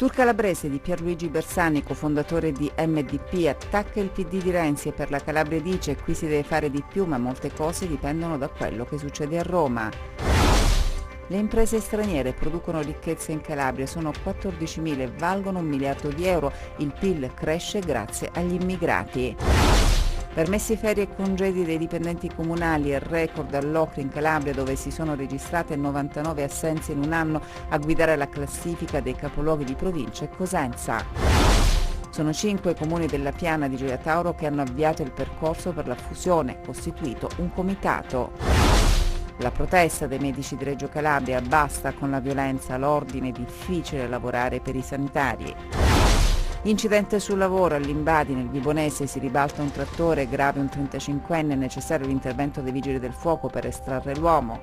Tour calabrese di Pierluigi Bersani, cofondatore di MDP, attacca il PD di Renzi e per la Calabria dice: qui si deve fare di più, ma molte cose dipendono da quello che succede a Roma. Le imprese straniere producono ricchezza in Calabria, sono 14.000 e valgono 1 miliardo di euro. Il PIL cresce grazie agli immigrati. Permessi ferie e congedi dei dipendenti comunali e record all'Ocri in Calabria, dove si sono registrate 99 assenze in un anno. A guidare la classifica dei capoluoghi di provincia è Cosenza. Sono 5 comuni della Piana di Gioia Tauro che hanno avviato il percorso per la fusione, costituito un comitato. La protesta dei medici di Reggio Calabria: basta con la violenza, l'ordine, difficile lavorare per i sanitari. Incidente sul lavoro, all'Imbadi nel Vibonese si ribalta un trattore, grave un 35enne, necessario l'intervento dei vigili del fuoco per estrarre l'uomo.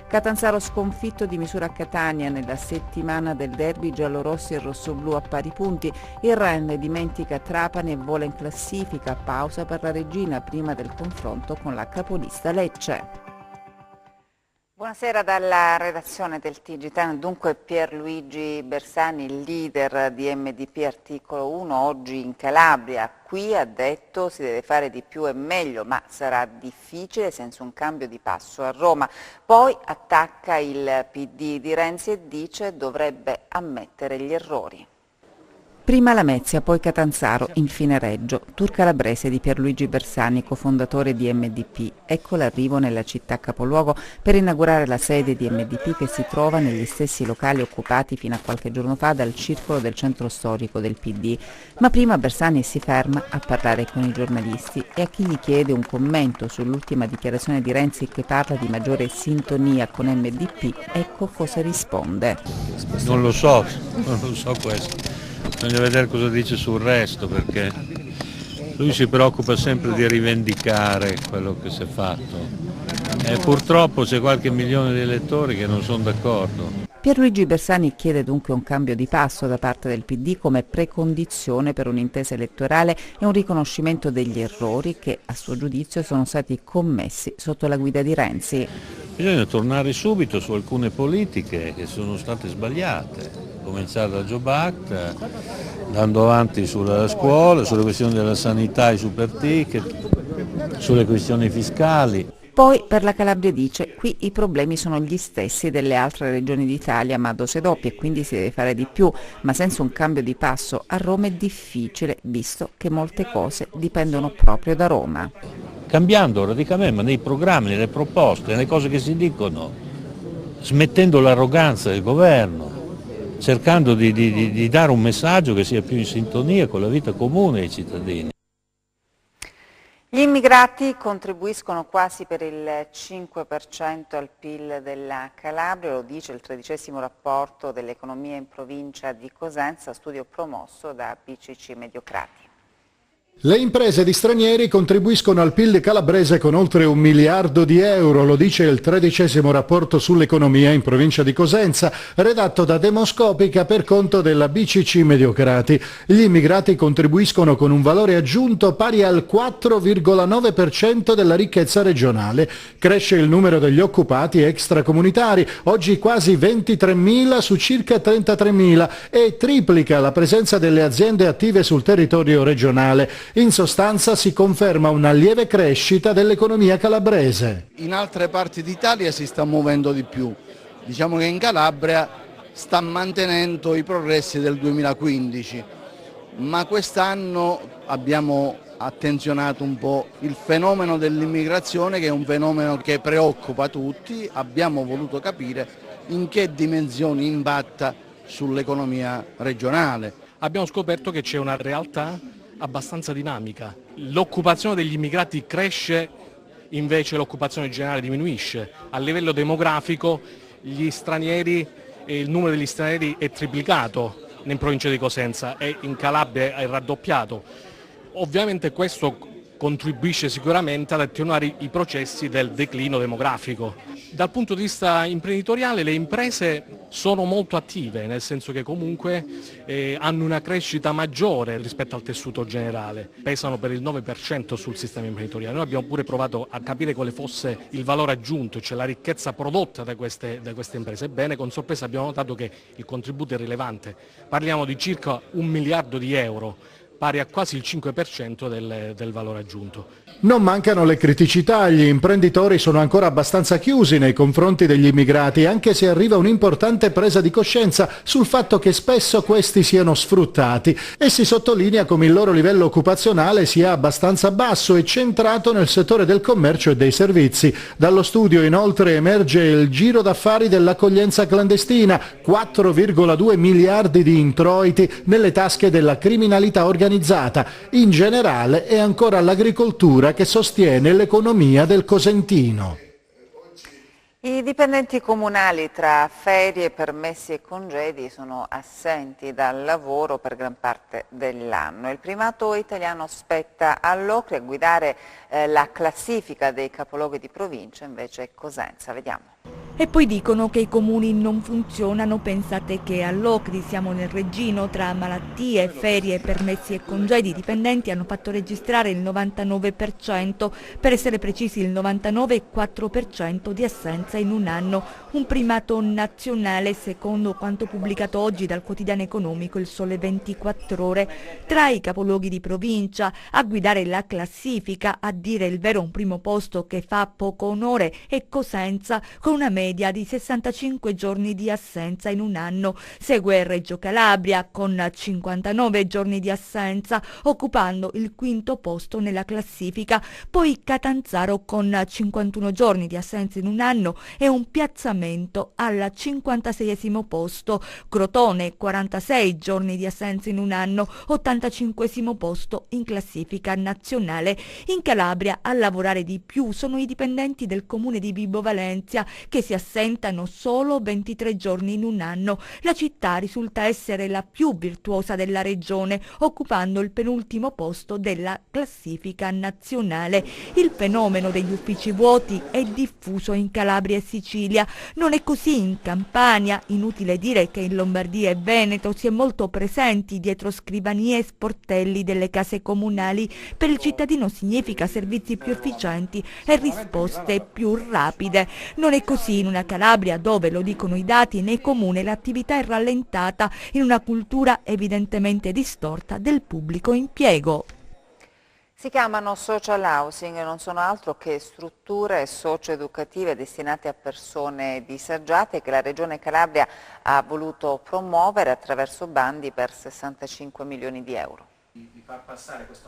Catanzaro sconfitto di misura a Catania nella settimana del derby, giallorossi e rossoblù a pari punti. Il Ren dimentica Trapani e vola in classifica, pausa per la Regina prima del confronto con la capolista Lecce. Buonasera dalla redazione del TG10. Dunque Pierluigi Bersani, il leader di MDP Articolo 1, oggi in Calabria. Qui ha detto si deve fare di più e meglio, ma sarà difficile senza un cambio di passo a Roma. Poi attacca il PD di Renzi e dice dovrebbe ammettere gli errori. Prima Lamezia, poi Catanzaro, infine Reggio. Tour calabrese di Pierluigi Bersani, cofondatore di MDP. Ecco l'arrivo nella città capoluogo per inaugurare la sede di MDP, che si trova negli stessi locali occupati fino a qualche giorno fa dal circolo del centro storico del PD. Ma prima Bersani si ferma a parlare con i giornalisti e a chi gli chiede un commento sull'ultima dichiarazione di Renzi che parla di maggiore sintonia con MDP, ecco cosa risponde. Non lo so questo. Bisogna vedere cosa dice sul resto, perché lui si preoccupa sempre di rivendicare quello che si è fatto e purtroppo c'è qualche milione di elettori che non sono d'accordo. Pierluigi Bersani chiede dunque un cambio di passo da parte del PD come precondizione per un'intesa elettorale e un riconoscimento degli errori che, a suo giudizio, sono stati commessi sotto la guida di Renzi. Bisogna tornare subito su alcune politiche che sono state sbagliate, cominciare da Jobs Act, andando avanti sulla scuola, sulle questioni della sanità, i super ticket, sulle questioni fiscali. Poi per la Calabria dice: qui i problemi sono gli stessi delle altre regioni d'Italia, ma a dose doppie, e quindi si deve fare di più, ma senza un cambio di passo a Roma è difficile, visto che molte cose dipendono proprio da Roma. Cambiando radicalmente nei programmi, nelle proposte, nelle cose che si dicono, smettendo l'arroganza del governo, cercando di dare un messaggio che sia più in sintonia con la vita comune dei cittadini. Gli immigrati contribuiscono quasi per il 5% al PIL della Calabria, lo dice il 13° rapporto dell'economia in provincia di Cosenza, studio promosso da BCC Mediocrati. Le imprese di stranieri contribuiscono al PIL calabrese con oltre 1 miliardo di euro, lo dice il 13° rapporto sull'economia in provincia di Cosenza, redatto da Demoscopica per conto della BCC Mediocrati. Gli immigrati contribuiscono con un valore aggiunto pari al 4,9% della ricchezza regionale. Cresce il numero degli occupati extracomunitari, oggi quasi 23.000 su circa 33.000, e triplica la presenza delle aziende attive sul territorio regionale. In sostanza si conferma una lieve crescita dell'economia calabrese. In altre parti d'Italia si sta muovendo di più, diciamo che in Calabria sta mantenendo i progressi del 2015, ma quest'anno abbiamo attenzionato un po' il fenomeno dell'immigrazione, che è un fenomeno che preoccupa tutti. Abbiamo voluto capire in che dimensioni impatta sull'economia regionale. Abbiamo scoperto che c'è una realtà abbastanza dinamica. L'occupazione degli immigrati cresce, invece l'occupazione generale diminuisce. A livello demografico il numero degli stranieri è triplicato in provincia di Cosenza e in Calabria è raddoppiato. Ovviamente questo contribuisce sicuramente ad attenuare i processi del declino demografico. Dal punto di vista imprenditoriale le imprese sono molto attive, nel senso che comunque hanno una crescita maggiore rispetto al tessuto generale, pesano per il 9% sul sistema imprenditoriale. Noi abbiamo pure provato a capire quale fosse il valore aggiunto, cioè la ricchezza prodotta da queste imprese. Ebbene, con sorpresa abbiamo notato che il contributo è rilevante, parliamo di circa 1 miliardo di euro, pari a quasi il 5% del valore aggiunto. Non mancano le criticità, gli imprenditori sono ancora abbastanza chiusi nei confronti degli immigrati, anche se arriva un'importante presa di coscienza sul fatto che spesso questi siano sfruttati e si sottolinea come il loro livello occupazionale sia abbastanza basso e centrato nel settore del commercio e dei servizi. Dallo studio inoltre emerge il giro d'affari dell'accoglienza clandestina, 4,2 miliardi di introiti nelle tasche della criminalità organizzata. In generale è ancora l'agricoltura che sostiene l'economia del Cosentino. I dipendenti comunali tra ferie, permessi e congedi sono assenti dal lavoro per gran parte dell'anno. Il primato italiano spetta all'Ocri a guidare la classifica dei capoluoghi di provincia, invece è Cosenza. Vediamo. E poi dicono che i comuni non funzionano, pensate che all'Ocri siamo nel Reggino, tra malattie, ferie, permessi e congedi i dipendenti hanno fatto registrare il 99%, per essere precisi il 99,4% di assenza in un anno, un primato nazionale secondo quanto pubblicato oggi dal quotidiano economico Il Sole 24 Ore. Tra i capoluoghi di provincia a guidare la classifica, a dire il vero un primo posto che fa poco onore è Cosenza, con una media di 65 giorni di assenza in un anno. Segue Reggio Calabria con 59 giorni di assenza, occupando il quinto posto nella classifica. Poi Catanzaro con 51 giorni di assenza in un anno e un piazzamento al 56esimo posto. Crotone 46 giorni di assenza in un anno, 85esimo posto in classifica nazionale. In Calabria a lavorare di più sono i dipendenti del comune di Vibo Valentia, che si assentano solo 23 giorni in un anno. La città risulta essere la più virtuosa della regione, occupando il penultimo posto della classifica nazionale. Il fenomeno degli uffici vuoti è diffuso in Calabria e Sicilia. Non è così in Campania. Inutile dire che in Lombardia e Veneto si è molto presenti dietro scrivanie e sportelli delle case comunali. Per il cittadino significa servizi più efficienti e risposte più rapide. Non è così in una Calabria dove, lo dicono i dati, nei comuni l'attività è rallentata in una cultura evidentemente distorta del pubblico impiego. Si chiamano social housing e non sono altro che strutture socio-educative destinate a persone disagiate che la Regione Calabria ha voluto promuovere attraverso bandi per 65 milioni di euro.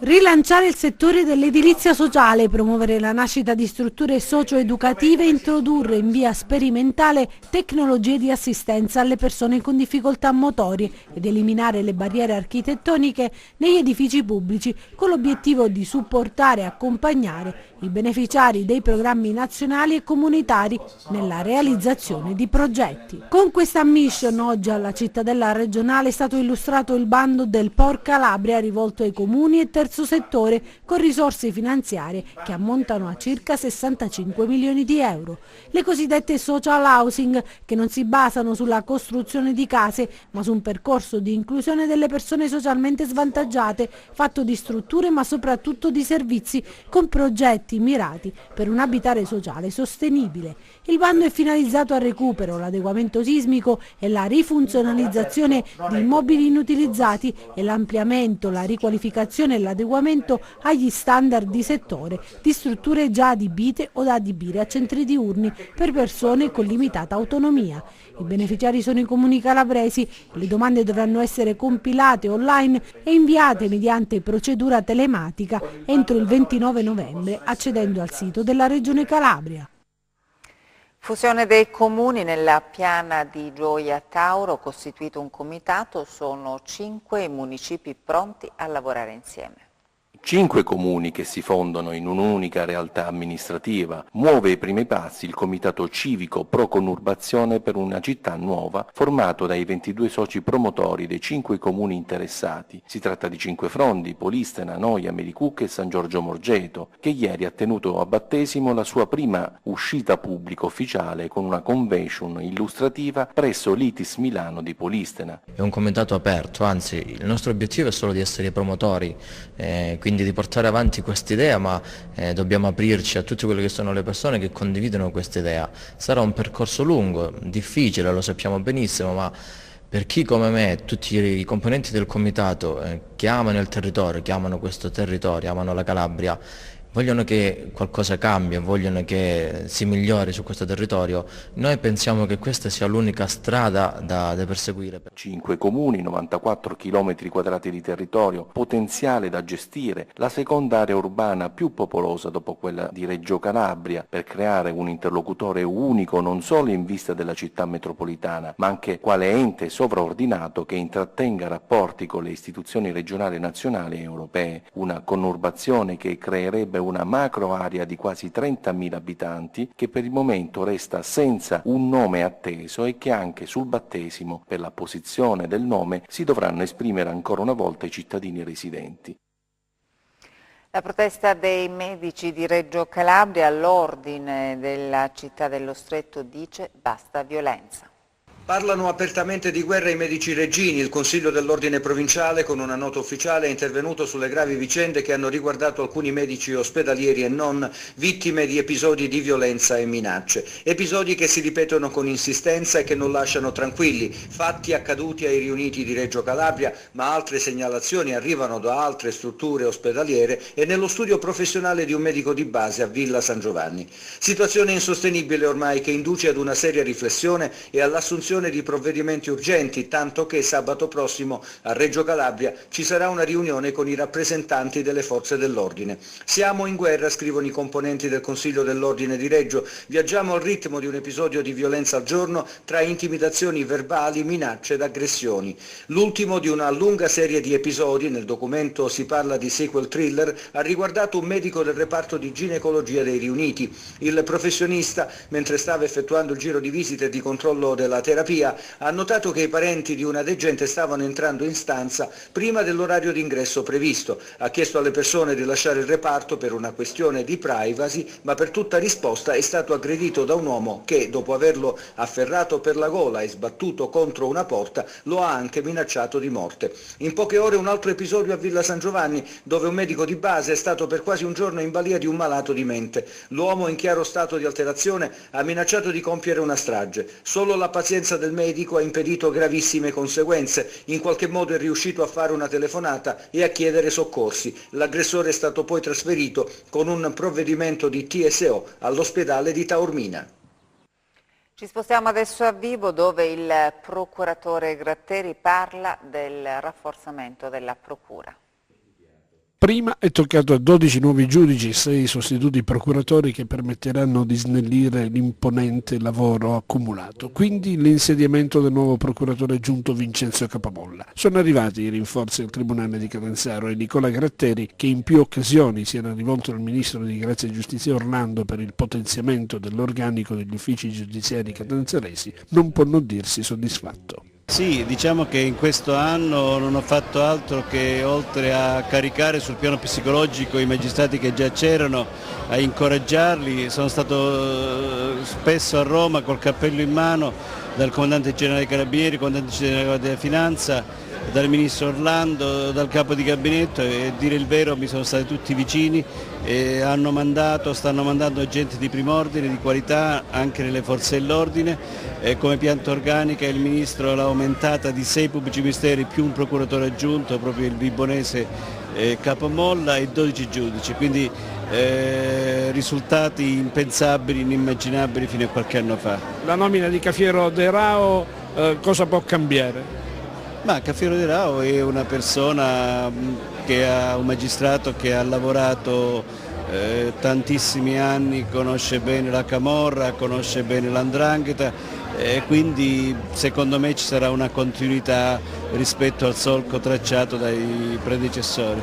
Rilanciare il settore dell'edilizia sociale, promuovere la nascita di strutture socio-educative e introdurre in via sperimentale tecnologie di assistenza alle persone con difficoltà motorie ed eliminare le barriere architettoniche negli edifici pubblici con l'obiettivo di supportare e accompagnare i beneficiari dei programmi nazionali e comunitari nella realizzazione di progetti. Con questa mission oggi alla cittadella regionale è stato illustrato il bando del POR Calabria rivolto ai comuni e terzo settore con risorse finanziarie che ammontano a circa 65 milioni di euro. Le cosiddette social housing, che non si basano sulla costruzione di case ma su un percorso di inclusione delle persone socialmente svantaggiate fatto di strutture ma soprattutto di servizi con progetti mirati per un abitare sociale sostenibile. Il bando è finalizzato al recupero, l'adeguamento sismico e la rifunzionalizzazione di immobili inutilizzati e l'ampliamento, la riqualificazione e l'adeguamento agli standard di settore di strutture già adibite o da adibire a centri diurni per persone con limitata autonomia. I beneficiari sono i comuni calabresi, le domande dovranno essere compilate online e inviate mediante procedura telematica entro il 29 novembre accedendo al sito della Regione Calabria. Fusione dei comuni nella piana di Gioia Tauro, costituito un comitato, sono 5 i municipi pronti a lavorare insieme. 5 comuni che si fondono in un'unica realtà amministrativa. Muove i primi passi il Comitato Civico Pro Conurbazione per una città nuova, formato dai 22 soci promotori dei 5 comuni interessati. Si tratta di Cinquefrondi, Polistena, Noia, Melicucca e San Giorgio Morgeto, che ieri ha tenuto a battesimo la sua prima uscita pubblica ufficiale con una convention illustrativa presso l'ITIS Milano di Polistena. È un comitato aperto, anzi il nostro obiettivo è solo di essere promotori, quindi di portare avanti quest'idea, ma dobbiamo aprirci a tutte quelle che sono le persone che condividono quest'idea. Sarà un percorso lungo, difficile, lo sappiamo benissimo, ma per chi come me, tutti i componenti del comitato che amano il territorio, che amano questo territorio, amano la Calabria, vogliono che qualcosa cambi, vogliono che si migliori su questo territorio, noi pensiamo che questa sia l'unica strada da perseguire. 5 comuni, 94 km² di territorio, potenziale da gestire, la seconda area urbana più popolosa dopo quella di Reggio Calabria, per creare un interlocutore unico non solo in vista della città metropolitana, ma anche quale ente sovraordinato che intrattenga rapporti con le istituzioni regionali, nazionali e europee. Una conurbazione che creerebbe una macro area di quasi 30.000 abitanti che per il momento resta senza un nome atteso e che anche sul battesimo per la posizione del nome si dovranno esprimere ancora una volta i cittadini residenti. La protesta dei medici di Reggio Calabria all'ordine della città dello Stretto dice basta violenza. Parlano apertamente di guerra i medici reggini. Il Consiglio dell'Ordine Provinciale, con una nota ufficiale, è intervenuto sulle gravi vicende che hanno riguardato alcuni medici ospedalieri e non, vittime di episodi di violenza e minacce. Episodi che si ripetono con insistenza e che non lasciano tranquilli. Fatti accaduti ai riuniti di Reggio Calabria, ma altre segnalazioni arrivano da altre strutture ospedaliere e nello studio professionale di un medico di base a Villa San Giovanni. Situazione insostenibile ormai che induce ad una seria riflessione e all'assunzione di provvedimenti urgenti, tanto che sabato prossimo a Reggio Calabria ci sarà una riunione con i rappresentanti delle forze dell'ordine. Siamo in guerra, scrivono i componenti del Consiglio dell'Ordine di Reggio, viaggiamo al ritmo di un episodio di violenza al giorno tra intimidazioni verbali, minacce ed aggressioni. L'ultimo di una lunga serie di episodi, nel documento si parla di sequel thriller, ha riguardato un medico del reparto di ginecologia dei riuniti. Il professionista, mentre stava effettuando il giro di visite e di controllo della terapia, ha notato che i parenti di una degente stavano entrando in stanza prima dell'orario d'ingresso previsto. Ha chiesto alle persone di lasciare il reparto per una questione di privacy, ma per tutta risposta è stato aggredito da un uomo che, dopo averlo afferrato per la gola e sbattuto contro una porta, lo ha anche minacciato di morte. In poche ore un altro episodio a Villa San Giovanni, dove un medico di base è stato per quasi un giorno in balia di un malato di mente. L'uomo, in chiaro stato di alterazione, ha minacciato di compiere una strage. Solo la pazienza del medico ha impedito gravissime conseguenze. In qualche modo è riuscito a fare una telefonata e a chiedere soccorsi. L'aggressore è stato poi trasferito con un provvedimento di TSO all'ospedale di Taormina. Ci spostiamo adesso a Vibo, dove il procuratore Gratteri parla del rafforzamento della procura. Prima è toccato a 12 nuovi giudici e 6 sostituti procuratori che permetteranno di snellire l'imponente lavoro accumulato. Quindi l'insediamento del nuovo procuratore aggiunto Vincenzo Capamolla. Sono arrivati i rinforzi al Tribunale di Catanzaro e Nicola Gratteri, che in più occasioni si era rivolto al Ministro di Grazia e Giustizia Orlando per il potenziamento dell'organico degli uffici giudiziari catanzaresi, non può non dirsi soddisfatto. Sì, diciamo che in questo anno non ho fatto altro che, oltre a caricare sul piano psicologico i magistrati che già c'erano, a incoraggiarli. Sono stato spesso a Roma col cappello in mano dal Comandante Generale dei Carabinieri, Comandante Generale della Finanza, dal Ministro Orlando, dal Capo di Gabinetto, e dire il vero mi sono stati tutti vicini e stanno mandando gente di prim'ordine, di qualità, anche nelle forze dell'ordine. Come pianta organica il Ministro l'ha aumentata di 6 pubblici ministeri più un procuratore aggiunto, proprio il vibonese Capamolla, e 12 giudici, quindi risultati impensabili, inimmaginabili fino a qualche anno fa. La nomina di Cafiero De Rao cosa può cambiare? Ma Cafiero De Rao è una persona un magistrato che ha lavorato tantissimi anni, conosce bene la camorra, conosce bene l''ndrangheta, e quindi secondo me ci sarà una continuità rispetto al solco tracciato dai predecessori.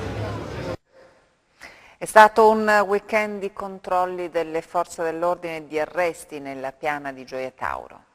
È stato un weekend di controlli delle forze dell'ordine e di arresti nella piana di Gioia Tauro.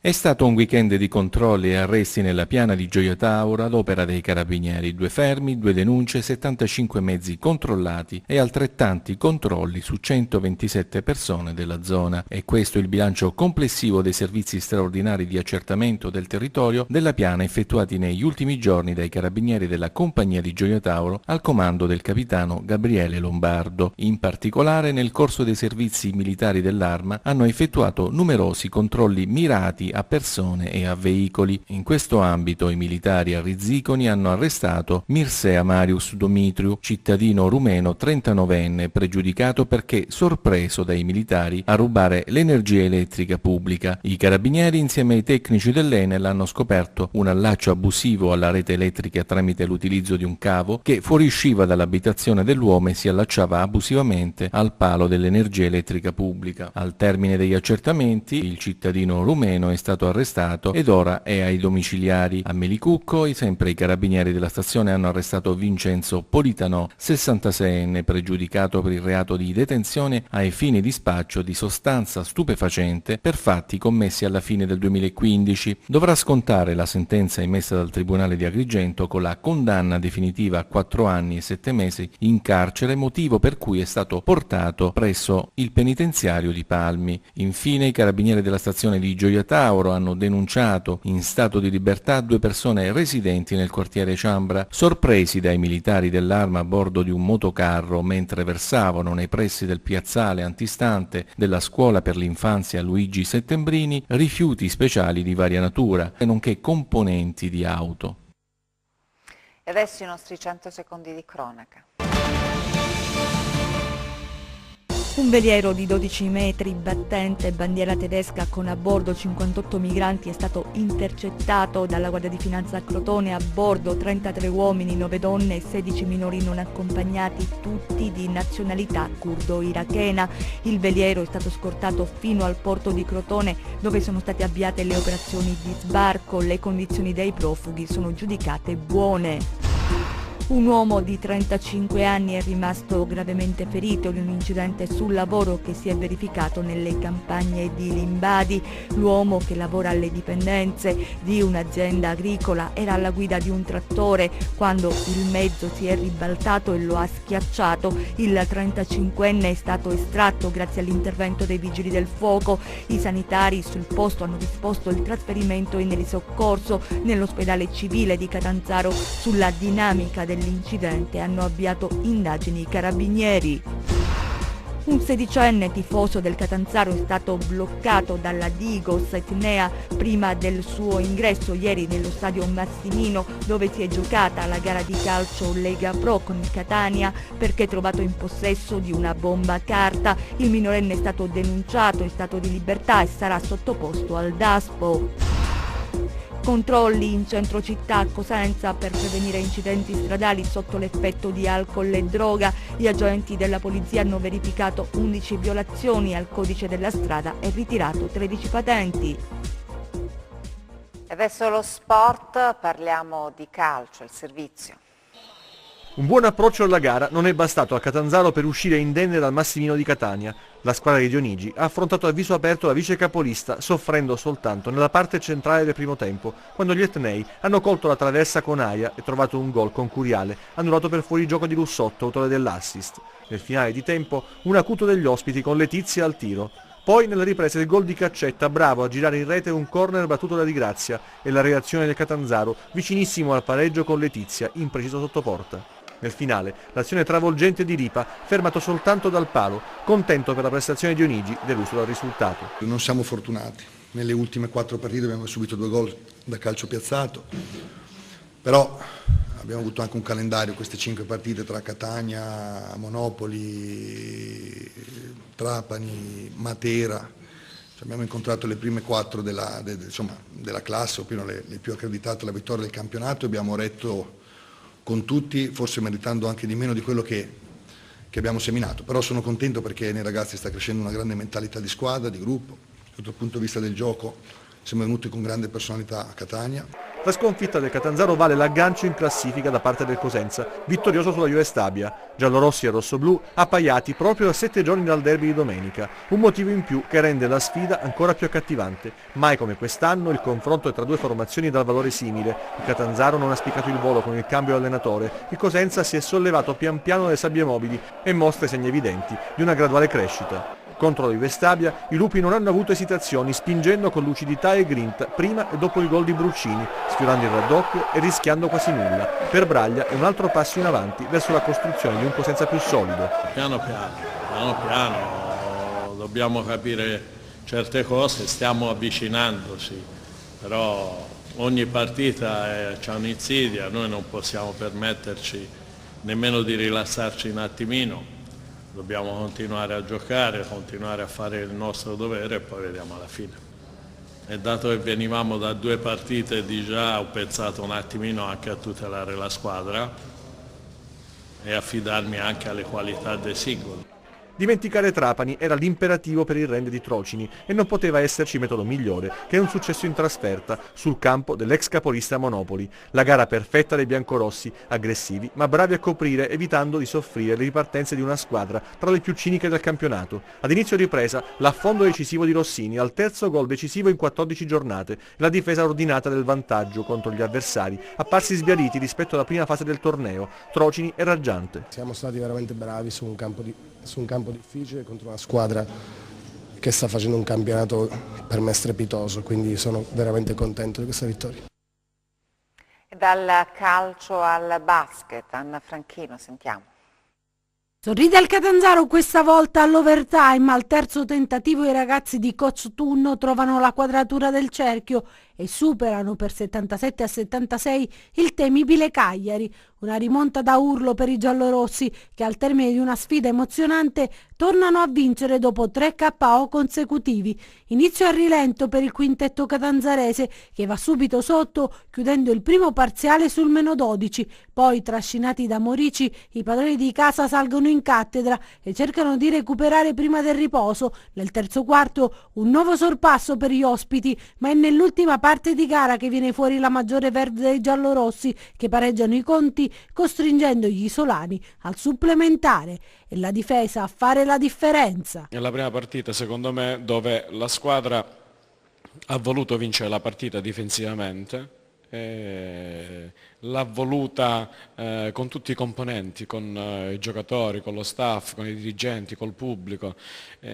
È stato un weekend di controlli e arresti nella piana di Gioia Tauro ad opera dei carabinieri, 2 fermi, 2 denunce, 75 mezzi controllati e altrettanti controlli su 127 persone della zona. E questo è il bilancio complessivo dei servizi straordinari di accertamento del territorio della piana effettuati negli ultimi giorni dai carabinieri della compagnia di Gioia Tauro al comando del capitano Gabriele Lombardo. In particolare nel corso dei servizi militari dell'Arma hanno effettuato numerosi controlli mirati a persone e a veicoli. In questo ambito i militari a Rizziconi hanno arrestato Mirsea Marius Domitriu, cittadino rumeno 39enne, pregiudicato perché sorpreso dai militari a rubare l'energia elettrica pubblica. I carabinieri insieme ai tecnici dell'Enel hanno scoperto un allaccio abusivo alla rete elettrica tramite l'utilizzo di un cavo che fuoriusciva dall'abitazione dell'uomo e si allacciava abusivamente al palo dell'energia elettrica pubblica. Al termine degli accertamenti il cittadino rumeno è stato arrestato ed ora è ai domiciliari. A Melicucco sempre i carabinieri della stazione hanno arrestato Vincenzo Politanò, 66enne, pregiudicato per il reato di detenzione ai fini di spaccio di sostanza stupefacente per fatti commessi alla fine del 2015. Dovrà scontare la sentenza emessa dal Tribunale di Agrigento con la condanna definitiva a 4 anni e 7 mesi in carcere, motivo per cui è stato portato presso il penitenziario di Palmi. Infine i carabinieri della stazione di Gioia Tauro hanno denunciato in stato di libertà 2 persone residenti nel quartiere Ciambra, sorpresi dai militari dell'Arma a bordo di un motocarro mentre versavano nei pressi del piazzale antistante della scuola per l'infanzia Luigi Settembrini rifiuti speciali di varia natura, nonché componenti di auto. E adesso i nostri 100 secondi di cronaca. Un veliero di 12 metri, battente bandiera tedesca con a bordo 58 migranti è stato intercettato dalla Guardia di Finanza a Crotone. A bordo 33 uomini, 9 donne e 16 minori non accompagnati, tutti di nazionalità curdo-irachena. Il veliero è stato scortato fino al porto di Crotone, dove sono state avviate le operazioni di sbarco. Le condizioni dei profughi sono giudicate buone. Un uomo di 35 anni è rimasto gravemente ferito in un incidente sul lavoro che si è verificato nelle campagne di Limbadi. L'uomo, che lavora alle dipendenze di un'azienda agricola, era alla guida di un trattore quando il mezzo si è ribaltato e lo ha schiacciato. Il 35enne è stato estratto grazie all'intervento dei vigili del fuoco. I sanitari sul posto hanno disposto il trasferimento in elisoccorso nell'ospedale civile di Catanzaro. Sulla dinamica dell'incidente hanno avviato indagini i carabinieri. Un 16enne tifoso del Catanzaro è stato bloccato dalla Digos Etnea prima del suo ingresso ieri nello stadio Massimino, dove si è giocata la gara di calcio Lega Pro con il Catania, perché trovato in possesso di una bomba a carta. Il minorenne è stato denunciato in stato di libertà e sarà sottoposto al DASPO. Controlli in centro città a Cosenza per prevenire incidenti stradali sotto l'effetto di alcol e droga. Gli agenti della polizia hanno verificato 11 violazioni al codice della strada e ritirato 13 patenti. E adesso lo sport, parliamo di calcio, il servizio. Un buon approccio alla gara non è bastato a Catanzaro per uscire indenne dal Massimino di Catania. La squadra di Dionigi ha affrontato a viso aperto la vice capolista, soffrendo soltanto nella parte centrale del primo tempo, quando gli etnei hanno colto la traversa con aia e trovato un gol con Curiale, annullato per fuorigioco di Lussotto, autore dell'assist. Nel finale di tempo, un acuto degli ospiti con Letizia al tiro. Poi nella ripresa il gol di Caccetta, bravo a girare in rete un corner battuto da Di Grazia, e la reazione del Catanzaro, vicinissimo al pareggio con Letizia, impreciso sotto porta. Nel finale, l'azione travolgente di Ripa, fermato soltanto dal palo, contento per la prestazione di Dionigi, deluso dal risultato. Non siamo fortunati, nelle ultime 4 partite abbiamo subito 2 gol da calcio piazzato, però abbiamo avuto anche un calendario, queste 5 partite tra Catania, Monopoli, Trapani, Matera. Abbiamo incontrato le prime 4 della classe, o più le più accreditate alla vittoria del campionato, e abbiamo retto con tutti, forse meritando anche di meno di quello che abbiamo seminato. Però sono contento perché nei ragazzi sta crescendo una grande mentalità di squadra, di gruppo. Sotto il punto di vista del gioco siamo venuti con grande personalità a Catania. La sconfitta del Catanzaro vale l'aggancio in classifica da parte del Cosenza, vittorioso sulla Juve Stabia, giallorossi e rossoblù appaiati proprio a 7 giorni dal derby di domenica, un motivo in più che rende la sfida ancora più accattivante. Mai come quest'anno il confronto è tra due formazioni dal valore simile, il Catanzaro non ha spiccato il volo con il cambio di allenatore, il Cosenza si è sollevato pian piano dalle sabbie mobili e mostra i segni evidenti di una graduale crescita. Contro la Juve Stabia i lupi non hanno avuto esitazioni, spingendo con lucidità e grinta prima e dopo il gol di Bruccini, sfiorando il raddoppio e rischiando quasi nulla. Per Braglia è un altro passo in avanti verso la costruzione di un Cosenza più solido. Piano piano, dobbiamo capire certe cose, stiamo avvicinandoci, però ogni partita c'ha un'insidia, noi non possiamo permetterci nemmeno di rilassarci un attimino. Dobbiamo continuare a giocare, continuare a fare il nostro dovere e poi vediamo alla fine. E dato che venivamo da 2 partite di già, ho pensato un attimino anche a tutelare la squadra e affidarmi anche alle qualità dei singoli. Dimenticare Trapani era l'imperativo per il Rende di Trocini e non poteva esserci metodo migliore che un successo in trasferta sul campo dell'ex capolista Monopoli. La gara perfetta dei biancorossi, aggressivi ma bravi a coprire evitando di soffrire le ripartenze di una squadra tra le più ciniche del campionato. Ad inizio ripresa l'affondo decisivo di Rossini al terzo gol decisivo in 14 giornate e la difesa ordinata del vantaggio contro gli avversari, apparsi sbiaditi rispetto alla prima fase del torneo. Trocini è raggiante. Siamo stati veramente bravi su un campo difficile contro una squadra che sta facendo un campionato per me strepitoso, quindi sono veramente contento di questa vittoria. Dal calcio al basket, Anna Franchino, sentiamo. Sorride il Catanzaro questa volta all'overtime, al terzo tentativo i ragazzi di coach Tunno trovano la quadratura del cerchio e superano per 77-76 il temibile Cagliari. Una rimonta da urlo per i giallorossi che al termine di una sfida emozionante tornano a vincere dopo 3 KO consecutivi. Inizio a rilento per il quintetto catanzarese che va subito sotto chiudendo il primo parziale sul -12. Poi trascinati da Morici i padroni di casa salgono in cattedra e cercano di recuperare prima del riposo. Nel terzo quarto un nuovo sorpasso per gli ospiti, ma è nell'ultima parte di gara che viene fuori la maggiore verve dei giallorossi che pareggiano i conti costringendo gli isolani al supplementare e la difesa a fare la differenza. È la prima partita secondo me dove la squadra ha voluto vincere la partita difensivamente, l'ha voluta con tutti i componenti, con i giocatori, con lo staff, con i dirigenti, col pubblico.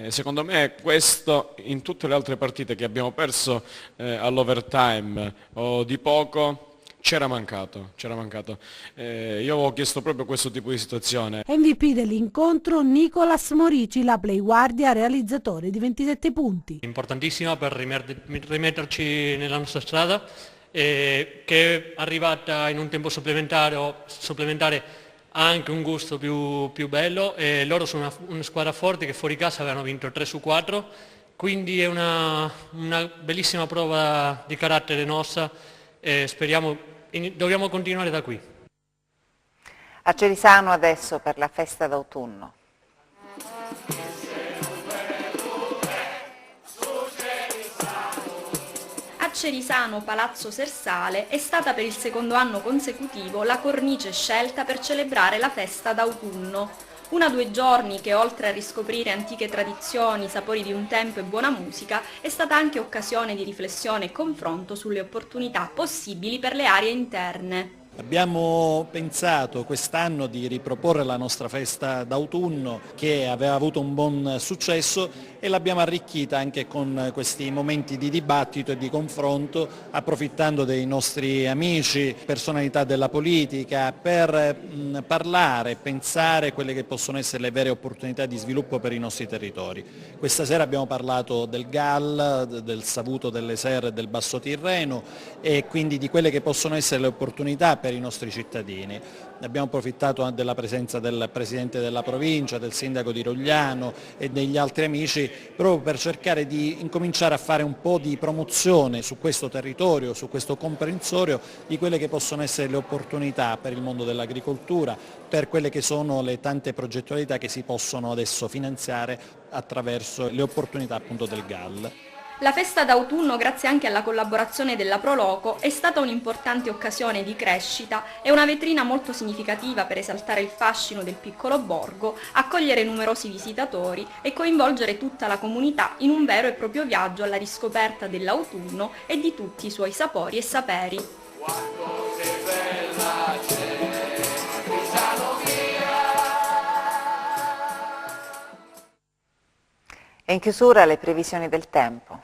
Secondo me questo in tutte le altre partite che abbiamo perso all'overtime o di poco c'era mancato. Io avevo chiesto proprio questo tipo di situazione. MVP dell'incontro Nicolas Morici, la playguardia, realizzatore di 27 punti. Importantissima per rimetterci nella nostra strada, che è arrivata in un tempo supplementare ha anche un gusto più bello, e loro sono una squadra forte che fuori casa avevano vinto 3-4, quindi è una bellissima prova di carattere nostra e dobbiamo continuare da qui. A Cerisano adesso per la festa d'autunno. A Cerisano Palazzo Sersale è stata per il secondo anno consecutivo la cornice scelta per celebrare la festa d'autunno. 1 o 2 giorni che, oltre a riscoprire antiche tradizioni, sapori di un tempo e buona musica, è stata anche occasione di riflessione e confronto sulle opportunità possibili per le aree interne. Abbiamo pensato quest'anno di riproporre la nostra festa d'autunno che aveva avuto un buon successo e l'abbiamo arricchita anche con questi momenti di dibattito e di confronto, approfittando dei nostri amici, personalità della politica, per parlare, pensare quelle che possono essere le vere opportunità di sviluppo per i nostri territori. Questa sera abbiamo parlato del GAL, del Savuto delle Serre e del Basso Tirreno e quindi di quelle che possono essere le opportunità per i nostri cittadini. Abbiamo approfittato della presenza del Presidente della Provincia, del Sindaco di Rogliano e degli altri amici proprio per cercare di incominciare a fare un po' di promozione su questo territorio, su questo comprensorio di quelle che possono essere le opportunità per il mondo dell'agricoltura, per quelle che sono le tante progettualità che si possono adesso finanziare attraverso le opportunità appunto del GAL. La festa d'autunno, grazie anche alla collaborazione della Proloco, è stata un'importante occasione di crescita e una vetrina molto significativa per esaltare il fascino del piccolo borgo, accogliere numerosi visitatori e coinvolgere tutta la comunità in un vero e proprio viaggio alla riscoperta dell'autunno e di tutti i suoi sapori e saperi. E in chiusura le previsioni del tempo.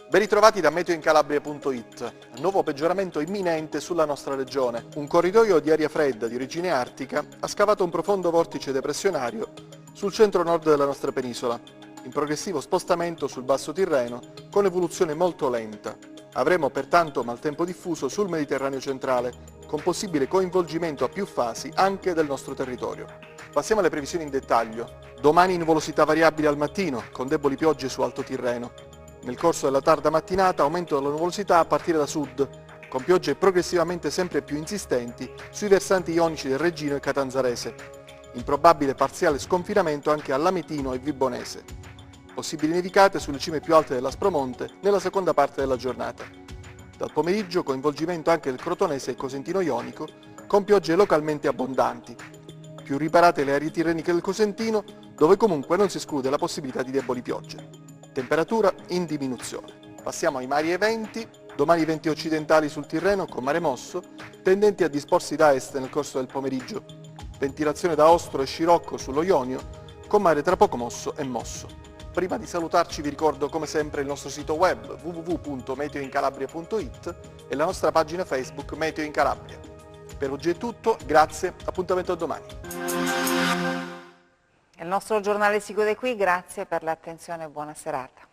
Ben ritrovati da meteoincalabria.it. Nuovo peggioramento imminente sulla nostra regione. Un corridoio di aria fredda di origine artica ha scavato un profondo vortice depressionario sul centro-nord della nostra penisola, in progressivo spostamento sul basso Tirreno con evoluzione molto lenta. Avremo pertanto maltempo diffuso sul Mediterraneo centrale, con possibile coinvolgimento a più fasi anche del nostro territorio. Passiamo alle previsioni in dettaglio. Domani nuvolosità variabile al mattino, con deboli piogge su Alto Tirreno. Nel corso della tarda mattinata aumento della nuvolosità a partire da sud, con piogge progressivamente sempre più insistenti sui versanti ionici del Reggino e Catanzarese. Improbabile parziale sconfinamento anche a Lametino e Vibonese. Possibili nevicate sulle cime più alte dell'Aspromonte nella seconda parte della giornata. Dal pomeriggio coinvolgimento anche del Crotonese e Cosentino Ionico, con piogge localmente abbondanti. Più riparate le aree tirreniche del Cosentino, dove comunque non si esclude la possibilità di deboli piogge. Temperatura in diminuzione. Passiamo ai mari e venti. Domani venti occidentali sul Tirreno con mare mosso, tendenti a disporsi da est nel corso del pomeriggio. Ventilazione da Ostro e Scirocco sullo Ionio, con mare tra poco mosso e mosso. Prima di salutarci vi ricordo come sempre il nostro sito web www.meteoincalabria.it e la nostra pagina Facebook Meteo in Calabria. Per oggi è tutto, grazie, appuntamento a domani. Il nostro giornale si chiude qui, grazie per l'attenzione e buona serata.